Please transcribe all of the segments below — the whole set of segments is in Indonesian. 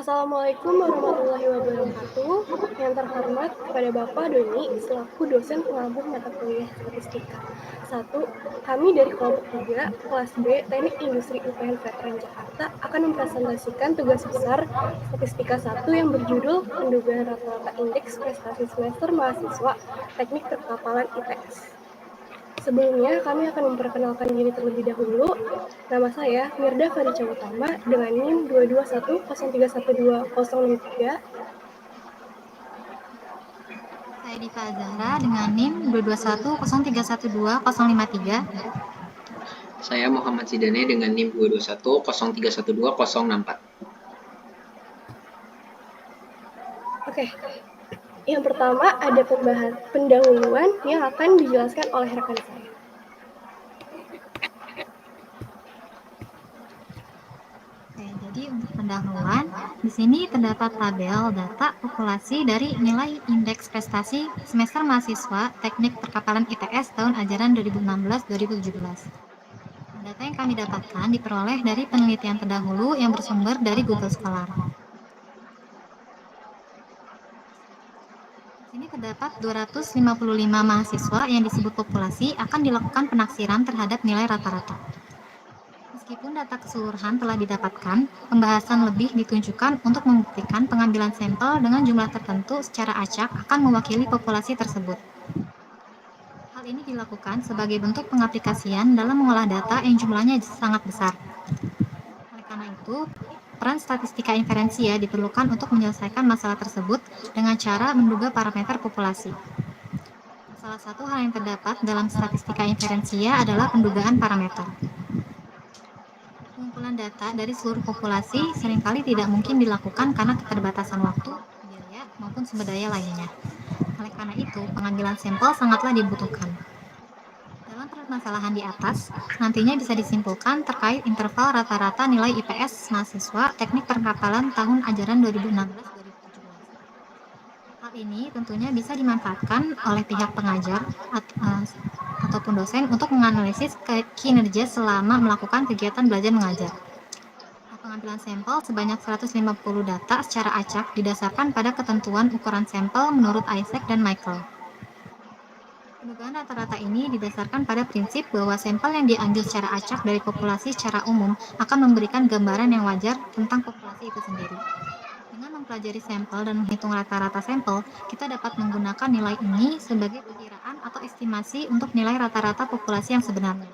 Assalamualaikum warahmatullahi wabarakatuh. Yang terhormat kepada Bapak Doni selaku dosen pengampu mata kuliah statistika. 1. Kami dari kelompok 3, kelas B, Teknik Industri UPN Veteran Jakarta akan mempresentasikan tugas besar statistika 1 yang berjudul Pendugaan Rata-rata Indeks Prestasi Semester Mahasiswa Teknik Perkapalan ITS. Sebelumnya, kami akan memperkenalkan diri terlebih dahulu. Nama saya Mirda Farica Utama dengan NIM 221031203. Saya Diva Azahra dengan NIM 22103120053. Saya Muhammad Zidane dengan NIM 22103120064. Oke, yang pertama ada pendahuluan yang akan dijelaskan oleh rekan saya. Oke, jadi untuk pendahuluan, di sini terdapat tabel data populasi dari nilai indeks prestasi semester mahasiswa Teknik Perkapalan ITS tahun ajaran 2016-2017. Data yang kami dapatkan diperoleh dari penelitian terdahulu yang bersumber dari Google Scholar. Di sini terdapat 255 mahasiswa yang disebut populasi akan dilakukan penaksiran terhadap nilai rata-rata. Meskipun data keseluruhan telah didapatkan, pembahasan lebih ditunjukkan untuk membuktikan pengambilan sampel dengan jumlah tertentu secara acak akan mewakili populasi tersebut. Hal ini dilakukan sebagai bentuk pengaplikasian dalam mengolah data yang jumlahnya sangat besar. Oleh karena itu, peran statistika inferensia diperlukan untuk menyelesaikan masalah tersebut dengan cara menduga parameter populasi. Salah satu hal yang terdapat dalam statistika inferensia adalah pendugaan parameter. Pengumpulan data dari seluruh populasi seringkali tidak mungkin dilakukan karena keterbatasan waktu, biaya, maupun sumber daya lainnya. Oleh karena itu, pengambilan sampel sangatlah dibutuhkan. Dalam permasalahan di atas, nantinya bisa disimpulkan terkait interval rata-rata nilai IPS mahasiswa Teknik Perkapalan tahun ajaran 2016-2017. Hal ini tentunya bisa dimanfaatkan oleh pihak pengajar ataupun dosen untuk menganalisis kinerja selama melakukan kegiatan belajar mengajar. Pengambilan sampel sebanyak 150 data secara acak didasarkan pada ketentuan ukuran sampel menurut Isaac dan Michael. Pendugaan rata-rata ini didasarkan pada prinsip bahwa sampel yang diambil secara acak dari populasi secara umum akan memberikan gambaran yang wajar tentang populasi itu sendiri. Dengan mempelajari sampel dan menghitung rata-rata sampel, kita dapat menggunakan nilai ini sebagai perkiraan atau estimasi untuk nilai rata-rata populasi yang sebenarnya.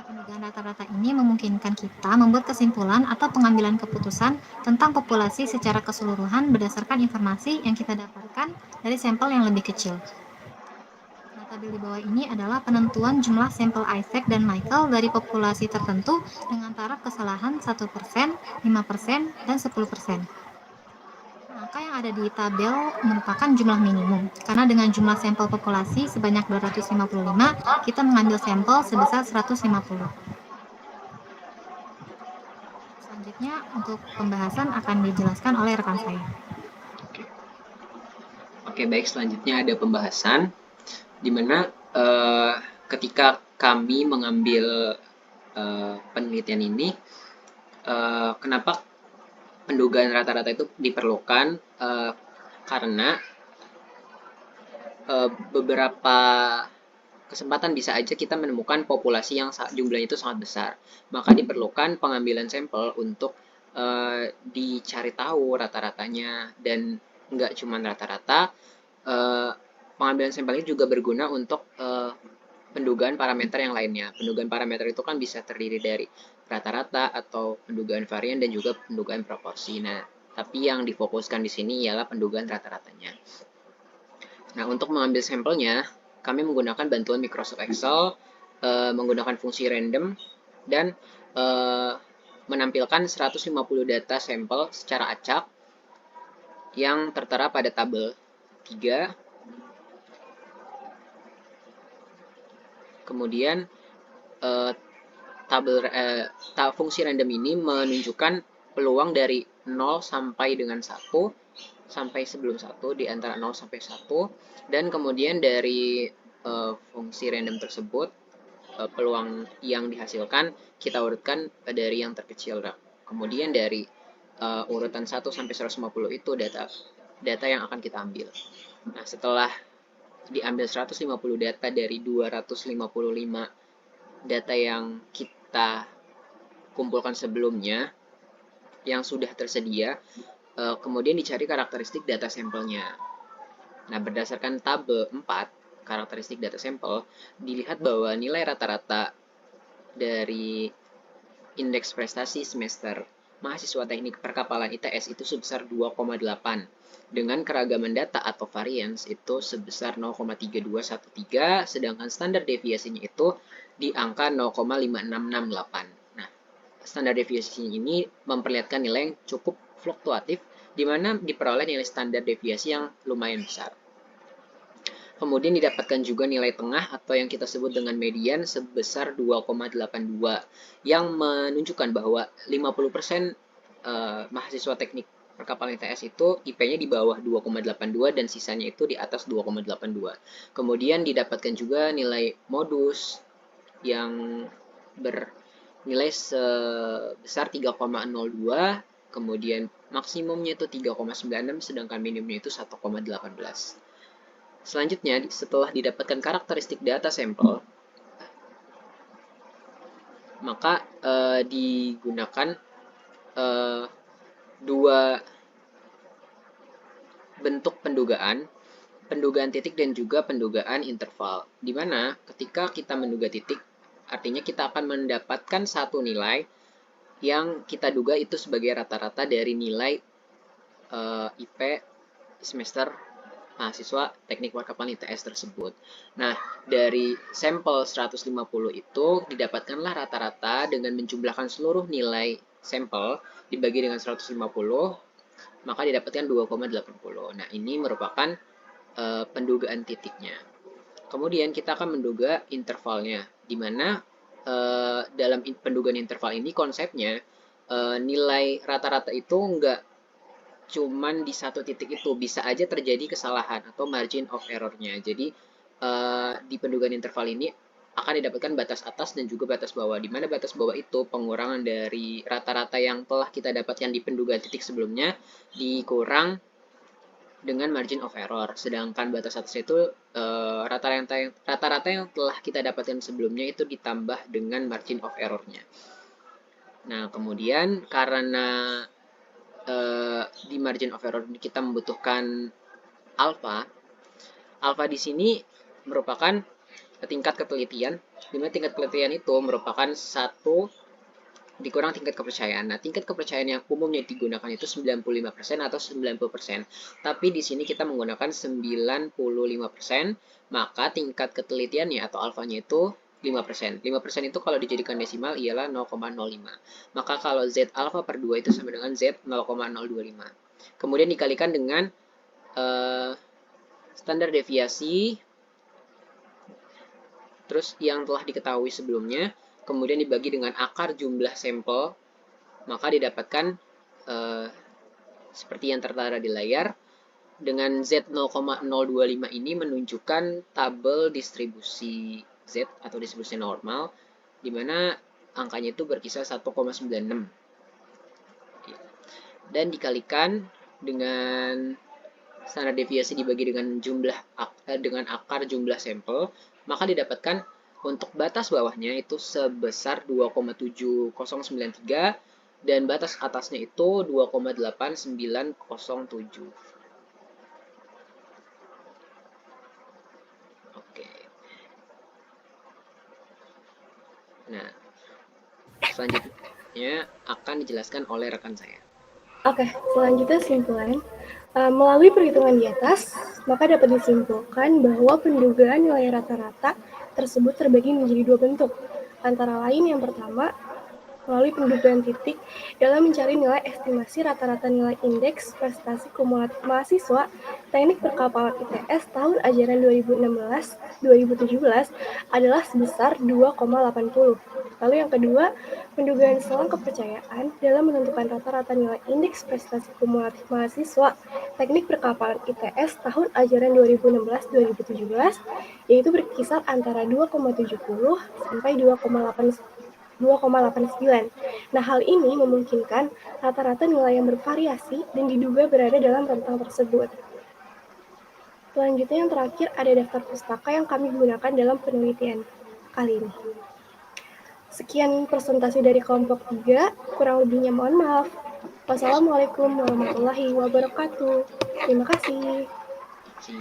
Pendugaan rata-rata ini memungkinkan kita membuat kesimpulan atau pengambilan keputusan tentang populasi secara keseluruhan berdasarkan informasi yang kita dapatkan dari sampel yang lebih kecil. Nah, tabel di bawah ini adalah penentuan jumlah sampel Isaac dan Michael dari populasi tertentu dengan taraf kesalahan 1%, 5%, dan 10%. Angka yang ada di tabel merupakan jumlah minimum, karena dengan jumlah sampel populasi sebanyak 255, kita mengambil sampel sebesar 150. Selanjutnya, untuk pembahasan akan dijelaskan oleh rekan saya. Oke, baik. Selanjutnya ada pembahasan, di mana ketika kami mengambil penelitian ini, kenapa pendugaan rata-rata itu diperlukan, karena beberapa kesempatan bisa aja kita menemukan populasi yang jumlahnya itu sangat besar. Maka diperlukan pengambilan sampel untuk dicari tahu rata-ratanya, dan nggak cuma rata-rata, pengambilan sampel ini juga berguna untuk pendugaan parameter yang lainnya. Pendugaan parameter itu kan bisa terdiri dari rata-rata atau pendugaan varian dan juga pendugaan proporsi. Nah, tapi yang difokuskan di sini ialah pendugaan rata-ratanya. Nah, untuk mengambil sampelnya, kami menggunakan bantuan Microsoft Excel, menggunakan fungsi random, dan menampilkan 150 data sampel secara acak yang tertera pada tabel 3. Kemudian fungsi random ini menunjukkan peluang dari 0 sampai dengan 1, sampai sebelum 1, di antara 0 sampai 1, dan kemudian dari fungsi random tersebut, peluang yang dihasilkan kita urutkan dari yang terkecil. Kemudian dari urutan 1 sampai 150 itu data yang akan kita ambil. Nah, setelah diambil 150 data dari 255 data yang kita kumpulkan sebelumnya yang sudah tersedia, kemudian dicari karakteristik data sampelnya. Nah, berdasarkan tabel 4 karakteristik data sampel, dilihat bahwa nilai rata-rata dari indeks prestasi semester mahasiswa teknik perkapalan ITS itu sebesar 2,8 dengan keragaman data atau variance itu sebesar 0,3213, sedangkan standar deviasinya itu di angka 0,5668. Nah, standar deviasi ini memperlihatkan nilai yang cukup fluktuatif, di mana diperoleh nilai standar deviasi yang lumayan besar. Kemudian didapatkan juga nilai tengah atau yang kita sebut dengan median sebesar 2,82 yang menunjukkan bahwa 50% mahasiswa teknik perkapalan ITS itu IP-nya di bawah 2,82 dan sisanya itu di atas 2,82. Kemudian didapatkan juga nilai modus yang bernilai sebesar 3,02, kemudian maksimumnya itu 3,96 sedangkan minimumnya itu 1,18. Selanjutnya, setelah didapatkan karakteristik data sampel, maka digunakan dua bentuk pendugaan titik dan juga pendugaan interval. Di mana ketika kita menduga titik, artinya kita akan mendapatkan satu nilai yang kita duga itu sebagai rata-rata dari nilai IP semester mahasiswa teknik perkapalan ITS tersebut. Nah, dari sampel 150 itu didapatkanlah rata-rata dengan menjumlahkan seluruh nilai sampel dibagi dengan 150, maka didapatkan 2,80. Nah, ini merupakan pendugaan titiknya. Kemudian kita akan menduga intervalnya, di mana dalam pendugaan interval ini konsepnya nilai rata-rata itu enggak cuman di satu titik itu, bisa aja terjadi kesalahan atau margin of error-nya. Jadi di pendugaan interval ini akan didapatkan batas atas dan juga batas bawah, di mana batas bawah itu pengurangan dari rata-rata yang telah kita dapatkan di pendugaan titik sebelumnya dikurang dengan margin of error, sedangkan batas atas itu rata-rata yang telah kita dapatkan sebelumnya itu ditambah dengan margin of error-nya. Nah, kemudian karena di margin of error kita membutuhkan alpha. Alpha di sini merupakan tingkat ketelitian, di mana tingkat ketelitian itu merupakan satu dikurang tingkat kepercayaan. Nah, tingkat kepercayaan yang umumnya digunakan itu 95% atau 90%. Tapi di sini kita menggunakan 95%, maka tingkat ketelitiannya atau alfanya itu 5%. 5% itu kalau dijadikan desimal ialah 0,05. Maka kalau Z alpha per 2 itu sama dengan Z 0,025. Kemudian dikalikan dengan standar deviasi terus yang telah diketahui sebelumnya, kemudian dibagi dengan akar jumlah sampel, maka didapatkan seperti yang tertera di layar. Dengan Z 0,025 ini menunjukkan tabel distribusi Z atau distribusi normal, di mana angkanya itu berkisar 1,96. Dan dikalikan dengan standar deviasi dibagi dengan akar jumlah sampel, maka didapatkan untuk batas bawahnya itu sebesar 2,7093 dan batas atasnya itu 2,8907. Oke. Nah, selanjutnya akan dijelaskan oleh rekan saya. Oke, selanjutnya kesimpulan. Melalui perhitungan di atas, maka dapat disimpulkan bahwa pendugaan nilai rata-rata tersebut terbagi menjadi dua bentuk. Antara lain yang pertama, melalui pendugaan titik dalam mencari nilai estimasi rata-rata nilai indeks prestasi kumulatif mahasiswa teknik perkapalan ITS tahun ajaran 2016-2017 adalah sebesar 2,80. Lalu yang kedua, pendugaan selang kepercayaan dalam menentukan rata-rata nilai indeks prestasi kumulatif mahasiswa teknik perkapalan ITS tahun ajaran 2016-2017 yaitu berkisar antara 2,70 sampai 2,89. Nah, hal ini memungkinkan rata-rata nilai yang bervariasi dan diduga berada dalam rentang tersebut. Selanjutnya yang terakhir ada daftar pustaka yang kami gunakan dalam penelitian kali ini. Sekian presentasi dari kelompok 3, kurang lebihnya mohon maaf. Wassalamualaikum warahmatullahi wabarakatuh. Terima kasih. Si